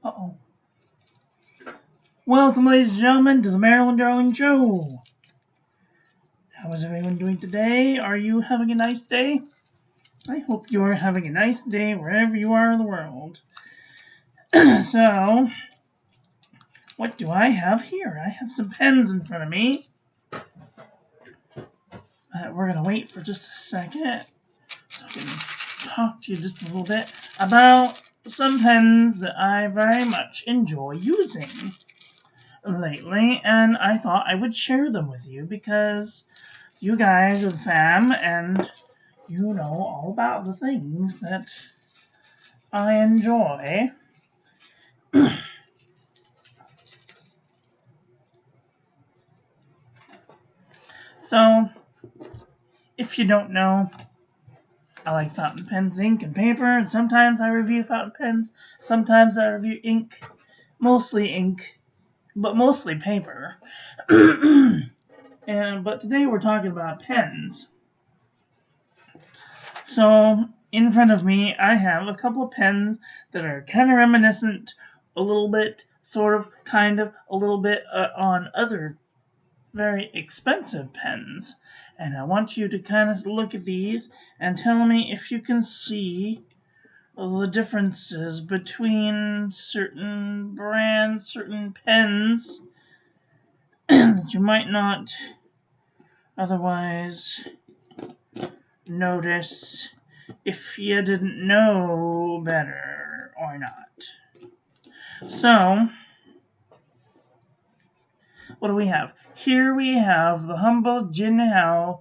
Uh-oh. Welcome, ladies and gentlemen, to the Marilyn Darling Show. How is everyone doing today? Are you having a nice day? I hope you are having a nice day wherever you are in the world. So, what do I have here? I have some pens in front of me. We're going to wait for just a second so I can talk to you just a little bit about some pens that I very much enjoy using lately, and I thought I would share them with you because you guys are the fam and you know all about the things that I enjoy. So, if you don't know, I like fountain pens, ink, and paper, and sometimes I review fountain pens, sometimes I review ink, mostly ink, but mostly paper. But today we're talking about pens. So, in front of me, I have a couple of pens that are kind of reminiscent, a little bit, sort of, kind of, a little bit on other very expensive pens. And I want you to kind of look at these and tell me if you can see the differences between certain brands, certain pens that you might not otherwise notice if you didn't know better or not. So, what do we have? Here we have the humble Jinhao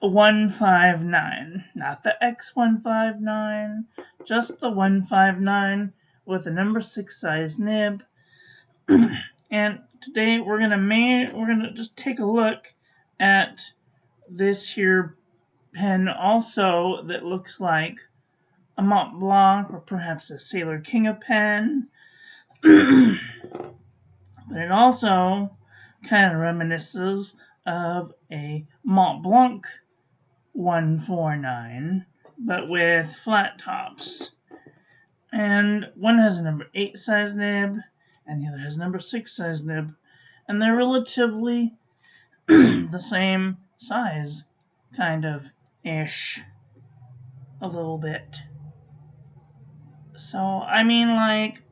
159. Not the X159, just the 159 with a number 6 size nib. And today we're gonna just take a look at this here pen also that looks like a Mont Blanc or perhaps a Sailor King of pen. But it also kind of reminisces of a Mont Blanc 149, but with flat tops. And one has a number 8 size nib, and the other has a number 6 size nib, and they're relatively the same size, kind of ish, a little bit. So, I mean, like,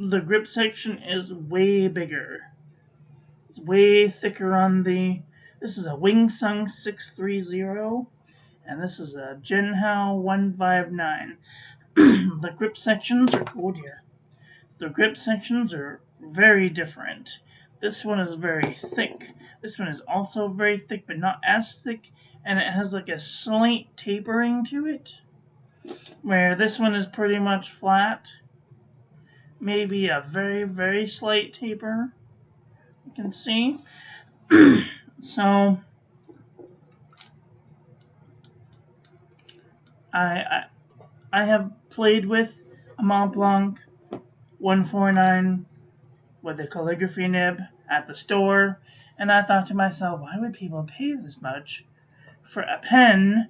the grip section is way bigger. It's way thicker on this is a Wingsung 630, and this is a Jinhao 159. The grip sections are, oh dear. The grip sections are very different. This one is very thick. This one is also very thick, but not as thick, and it has like a slight tapering to it, where this one is pretty much flat. Maybe a very, very slight taper, you can see. So, I have played with a Mont Blanc 149 with a calligraphy nib at the store, and I thought to myself, why would people pay this much for a pen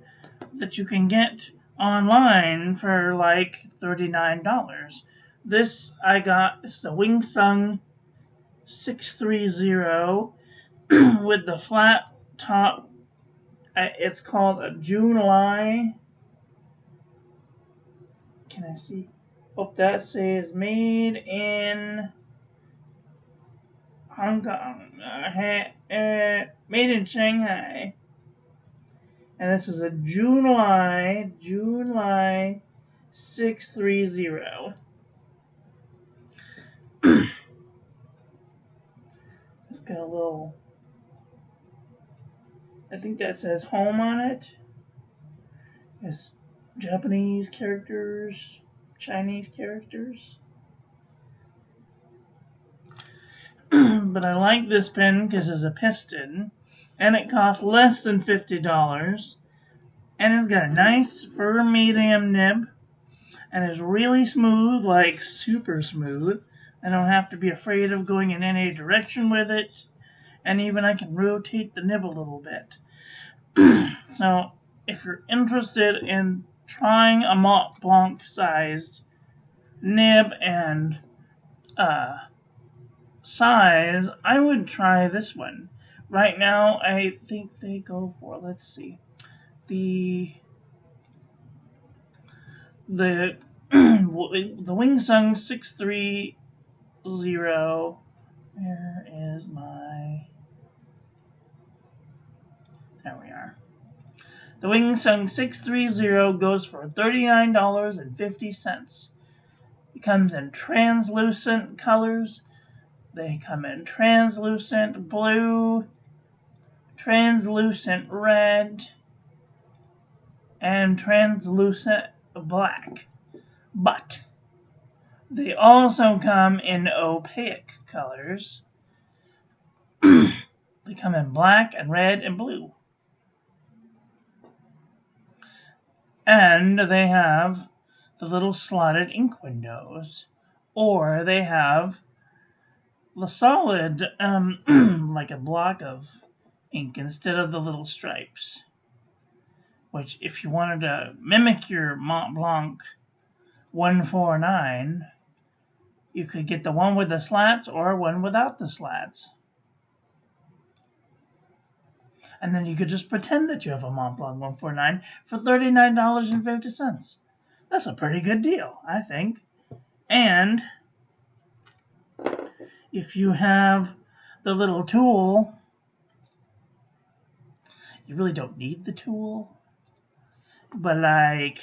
that you can get online for like $39? This is a Wingsung 630 with the flat top. It's called a July. Can I see? Oh, that says made in Hong Kong. Made in Shanghai. And this is a July 630. It's got a little, I think that says home on it. It's Japanese characters, Chinese characters. But I like this pen because it's a piston, and it costs less than $50, and it's got a nice firm medium nib, and it's really smooth, like super smooth. I don't have to be afraid of going in any direction with it, and even I can rotate the nib a little bit. So if you're interested in trying a Mont Blanc sized nib and size, I would try this one. Right now, I think they go for, let's see, the the Wingsung 630. Where is my? There we are. The Wingsung 630 goes for $39.50. It comes in translucent colors. They come in translucent blue, translucent red, and translucent black. But they also come in opaque colors. They come in black and red and blue. And they have the little slotted ink windows. Or they have the solid, like a block of ink instead of the little stripes. Which, if you wanted to mimic your Mont Blanc 149, you could get the one with the slats or one without the slats. And then you could just pretend that you have a Mont Blanc 149 for $39.50. That's a pretty good deal, I think. And if you have the little tool, you really don't need the tool. But like,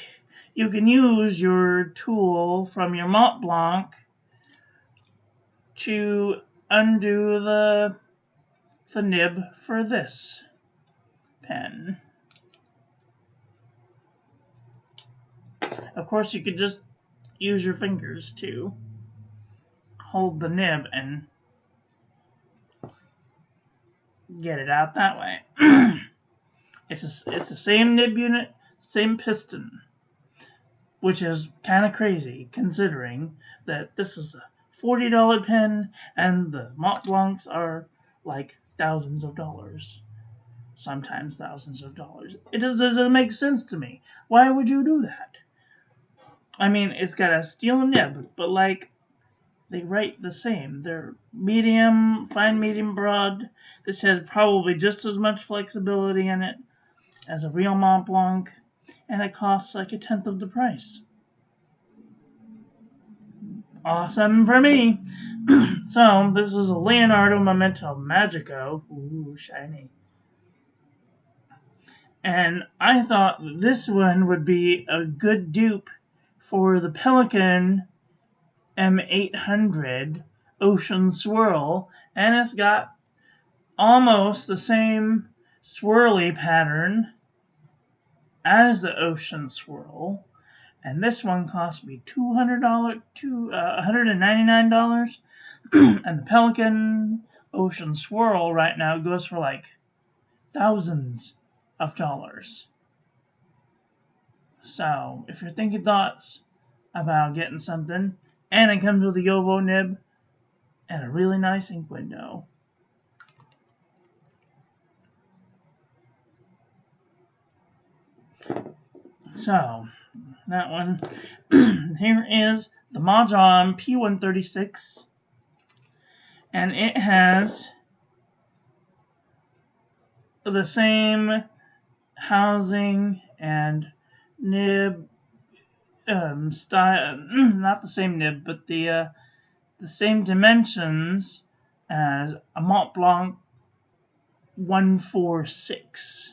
you can use your tool from your Mont Blanc to undo the nib for this pen. Of course, you could just use your fingers to hold the nib and get it out that way. It's the same nib unit, same piston, which is kind of crazy considering that this is a $40 pen and the Mont Blancs are like thousands of dollars. Sometimes thousands of dollars. It just doesn't make sense to me. Why would you do that? I mean, it's got a steel nib, but like, they write the same. They're medium, fine medium broad. This has probably just as much flexibility in it as a real Mont Blanc, and it costs like a tenth of the price. Awesome for me. So, this is a Leonardo Momento Magico. Ooh, shiny. And I thought this one would be a good dupe for the Pelikan M800 Ocean Swirl. And it's got almost the same swirly pattern as the Ocean Swirl. And this one cost me $199. And the Pelikan Ocean Swirl right now goes for like thousands of dollars. So, if you're thinking thoughts about getting something, and it comes with a Yovo nib and a really nice ink window. So, that one. Here is the Majohn P136. And it has the same housing and nib style, not the same nib, but the same dimensions as a Mont Blanc 146.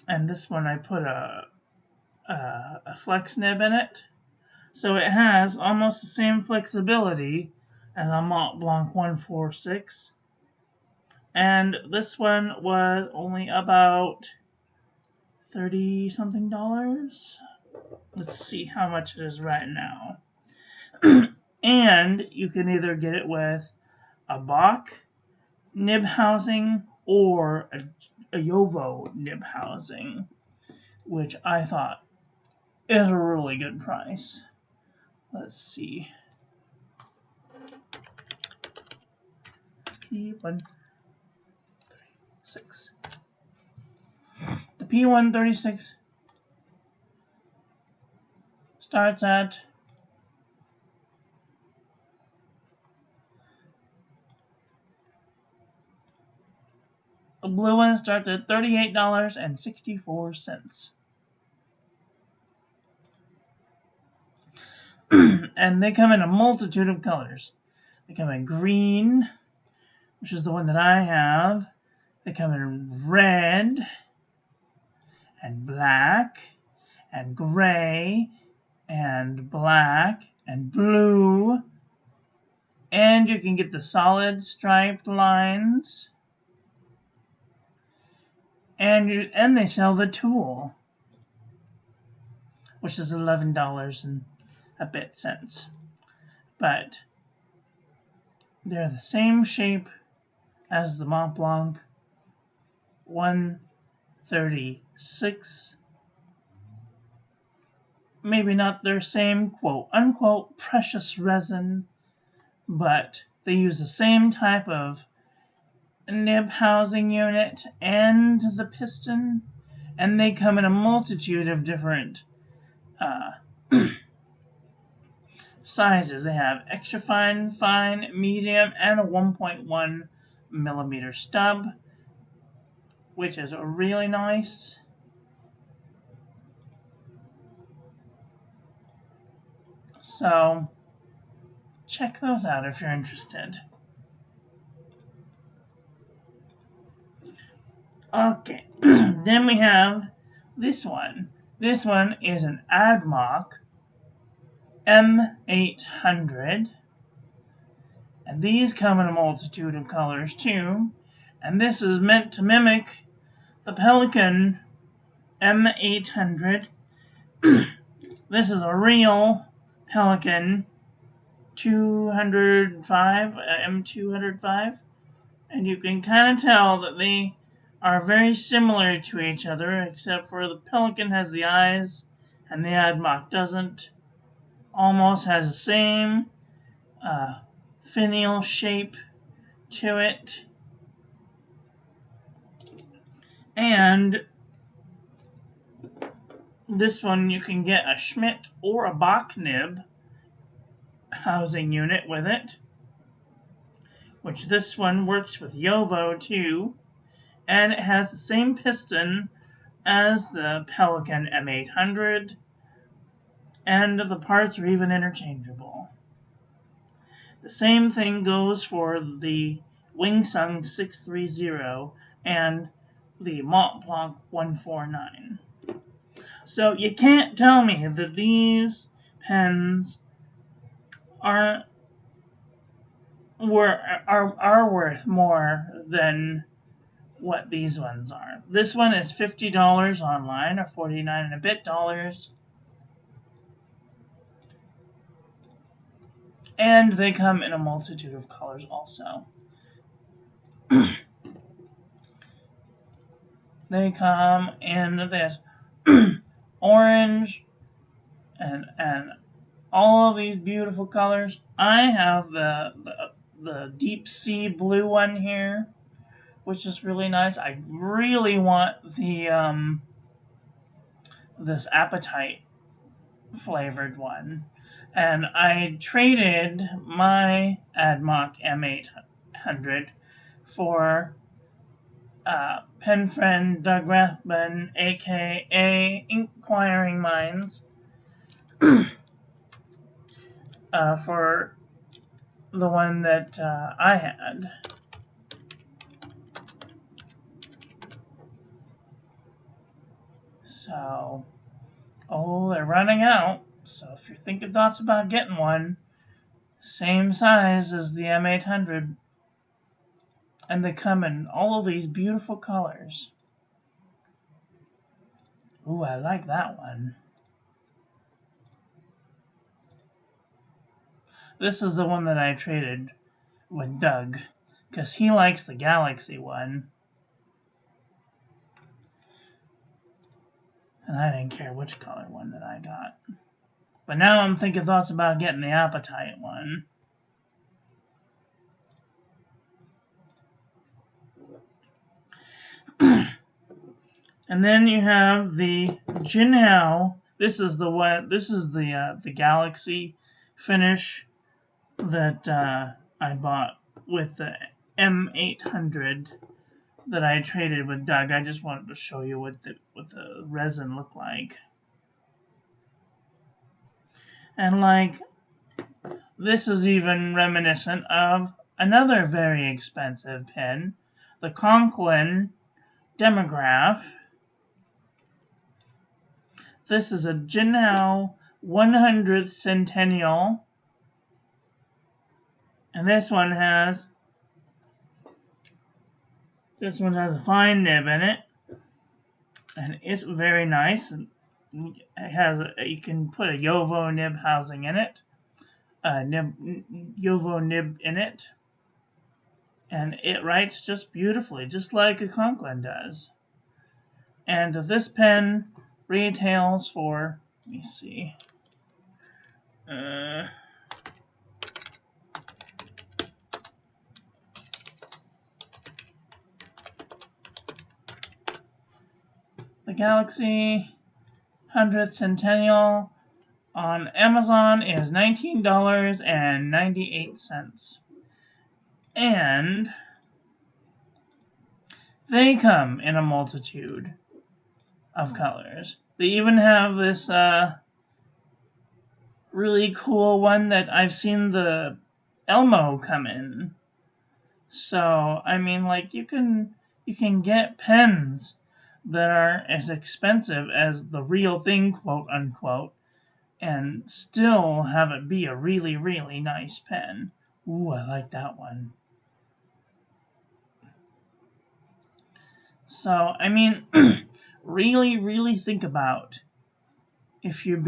And this one I put a flex nib in it, so it has almost the same flexibility as a Mont Blanc 146. And this one was only about $30-something. Let's see how much it is right now. And you can either get it with a Bach nib housing or a Yovo nib housing, which I thought is a really good price. Let's see. P136. The P136 starts at The blue one starts at $38.64. And they come in a multitude of colors. They come in green, which is the one that I have. They come in red and black and gray and black and blue. And you can get the solid striped lines. And they sell the tool, which is $11 and a bit cents. But they're the same shape as the Mont Blanc 136. Maybe not their same quote unquote precious resin, but they use the same type of nib housing unit and the piston, and they come in a multitude of different sizes. They have extra fine, fine, medium, and a 1.1 millimeter stub, which is really nice. So check those out if you're interested. Okay, then we have this one. This one is an Admoc M800. And these come in a multitude of colors too. And this is meant to mimic the Pelikan M800. This is a real Pelikan M205. And you can kind of tell that they are very similar to each other, except for the Pelikan has the eyes and the Admoc doesn't. Almost has the same finial shape to it. And this one you can get a Schmidt or a Bach nib housing unit with it, which this one works with Yovo too, and it has the same piston as the Pelikan M800, and the parts are even interchangeable. The same thing goes for the Wingsung 630 and the Mont Blanc 149. So you can't tell me that these pens are worth more than what these ones are. This one is $50 online, or $49 and a bit dollars. And they come in a multitude of colors also. They come in this orange and all of these beautiful colors. I have the deep sea blue one here, which is really nice. I really want the this Appetite flavored one. And I traded my Admoc M800 for pen friend Doug Rathbun, aka Inquiring Minds, for the one that I had. So, they're running out. So if you're thinking thoughts about getting one, same size as the M800, and they come in all of these beautiful colors. Ooh, I like that one. This is the one that I traded with Doug, because he likes the Galaxy one. And I didn't care which color one that I got. But now I'm thinking thoughts about getting the Appetite one. And then you have the Jinhao. This is the one. This is the Galaxy finish that I bought with the M800. that I traded with Doug. I just wanted to show you what the resin looked like. And like, this is even reminiscent of another very expensive pen, the Conklin Demograph. This is a Jinhao 100th Centennial, and this one has a fine nib in it, and it's very nice. It has you can put a Yovo nib housing in it, Yovo nib in it, and it writes just beautifully, just like a Conklin does. And this pen retails for, let me see, the Galaxy 100th Centennial on Amazon is $19.98. And they come in a multitude of colors. They even have this really cool one that I've seen the Elmo come in. So, I mean, like, you can get pens that are as expensive as the real thing, quote unquote, and still have it be a really, really nice pen. Ooh, I like that one. So, I mean, really, really think about if you're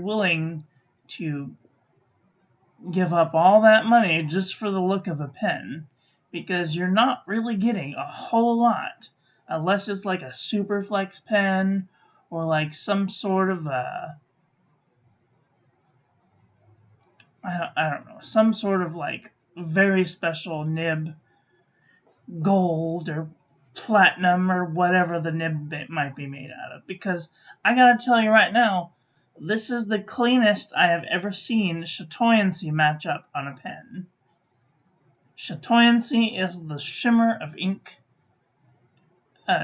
willing to give up all that money just for the look of a pen, because you're not really getting a whole lot unless it's like a super flex pen or like some sort of a, I don't know, some sort of like very special nib, gold or platinum or whatever the nib might be made out of. Because I gotta tell you right now, this is the cleanest I have ever seen chatoyancy match up on a pen. Chatoyancy is the shimmer of ink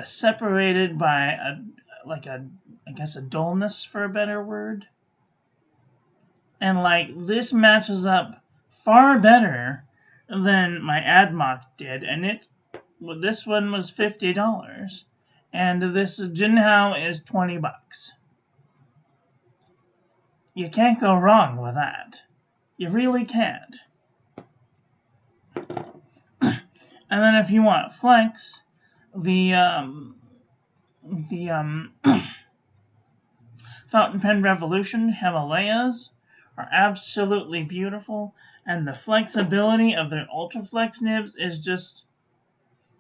separated by I guess a dullness, for a better word. And like, this matches up far better than my Admock did, and this one was $50, and this Jinhao is $20. You can't go wrong with that. You really can't. And then if you want flex, the Fountain Pen Revolution Himalayas are absolutely beautiful, and the flexibility of their Ultra Flex nibs is just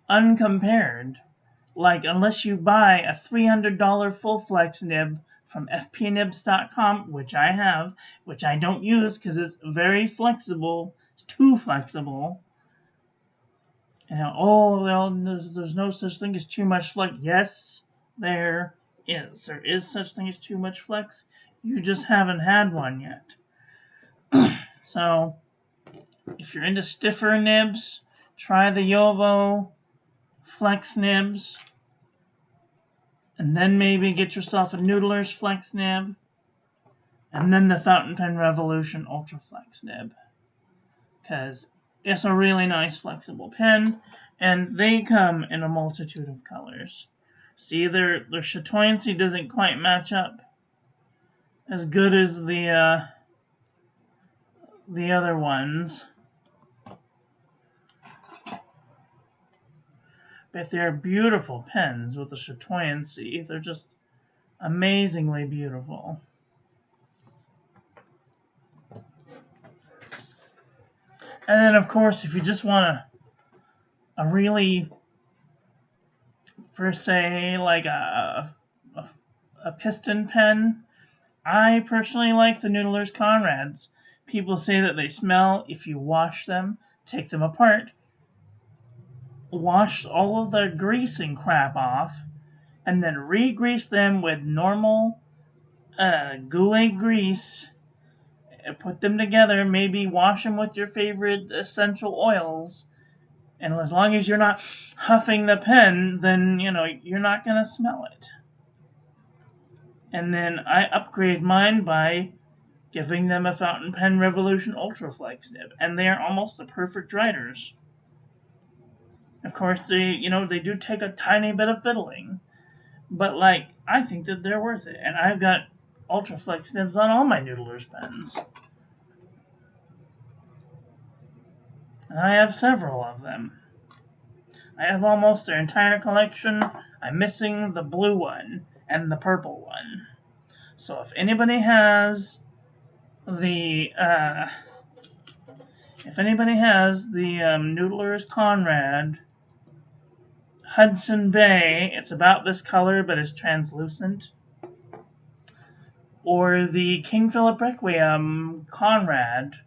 uncompared. Like, unless you buy a $300 full flex nib from fpnibs.com, which I have, which I don't use because it's very flexible, it's too flexible. And well, there's no such thing as too much flex. Yes, there is. There is such thing as too much flex. You just haven't had one yet. So, if you're into stiffer nibs, try the Yovo Flex nibs. And then maybe get yourself a Noodler's Flex nib. And then the Fountain Pen Revolution Ultra Flex nib. Because it's a really nice flexible pen. And they come in a multitude of colors. See, their chatoyancy doesn't quite match up as good as the other ones. But they're beautiful pens with the chatoyancy. They're just amazingly beautiful. And then, of course, if you just want a really, per se, like a piston pen, I personally like the Noodler's Conrads. People say that they smell. If you wash them, take them apart, wash all of the grease and crap off, and then re-grease them with normal Goulet grease, put them together, maybe wash them with your favorite essential oils, And as long as you're not huffing the pen, then, you know, you're not going to smell it. And then I upgrade mine by giving them a Fountain Pen Revolution Ultra Flex nib. And they are almost the perfect writers. Of course, they do take a tiny bit of fiddling. But, like, I think that they're worth it. And I've got Ultra Flex nibs on all my Noodler's pens. And I have several of them. I have almost their entire collection. I'm missing the blue one and the purple one. So if anybody has the Noodler's Conrad Hudson Bay, it's about this color but it's translucent, or the King Philip Requiem Conrad,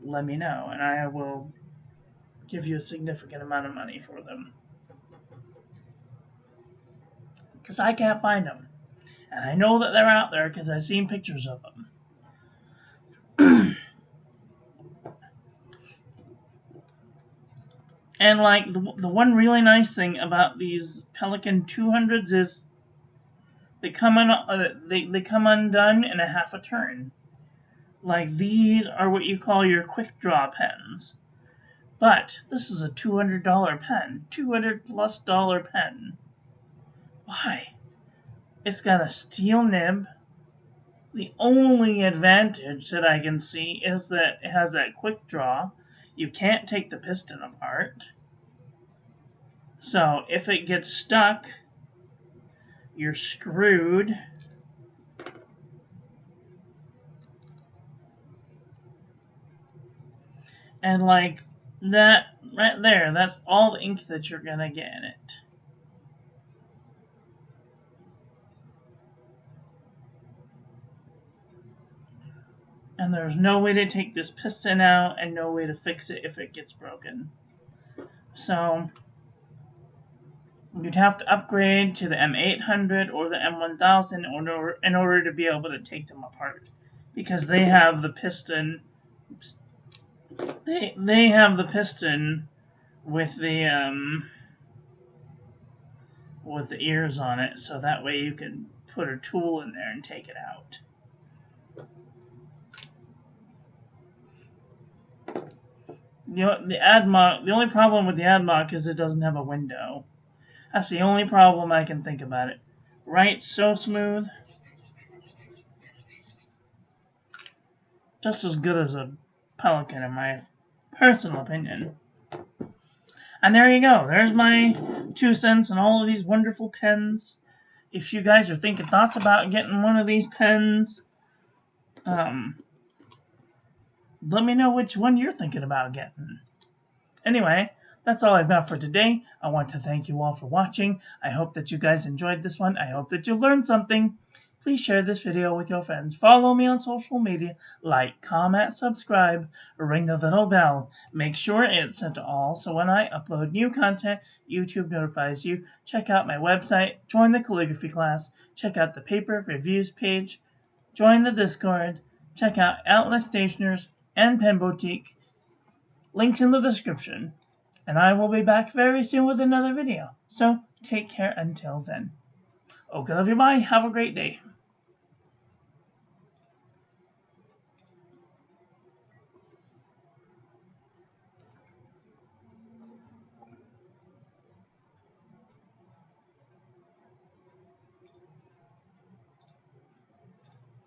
let me know and I will give you a significant amount of money for them. Because I can't find them. And I know that they're out there because I've seen pictures of them. And like the one really nice thing about these Pelikan 200s is they come undone in a half a turn. Like these are what you call your quick draw pens. But this is a $200 pen, $200+ pen. Why? It's got a steel nib. The only advantage that I can see is that it has that quick draw. You can't take the piston apart. So if it gets stuck, you're screwed. And like that right there, that's all the ink that you're gonna get in it. And there's no way to take this piston out and no way to fix it if it gets broken. So you'd have to upgrade to the M800 or the M1000 in order to be able to take them apart, because they have the piston. Oops, they have the piston with the ears on it, so that way you can put a tool in there and take it out. You know, the only problem with the AdMock is it doesn't have a window. That's the only problem I can think about it. Writes so smooth. Just as good as a Pelikan in my personal opinion. And there you go. There's my 2 cents on all of these wonderful pens. If you guys are thinking thoughts about getting one of these pens, let me know which one you're thinking about getting. Anyway, that's all I've got for today. I want to thank you all for watching. I hope that you guys enjoyed this one. I hope that you learned something. Please share this video with your friends. Follow me on social media. Like, comment, subscribe, ring the little bell. Make sure it's set to all so when I upload new content, YouTube notifies you. Check out my website. Join the calligraphy class. Check out the paper reviews page. Join the Discord. Check out Atlas Stationers and Pen Boutique. Links in the description. And I will be back very soon with another video. So, take care until then. Okay, love you, bye. Have a great day.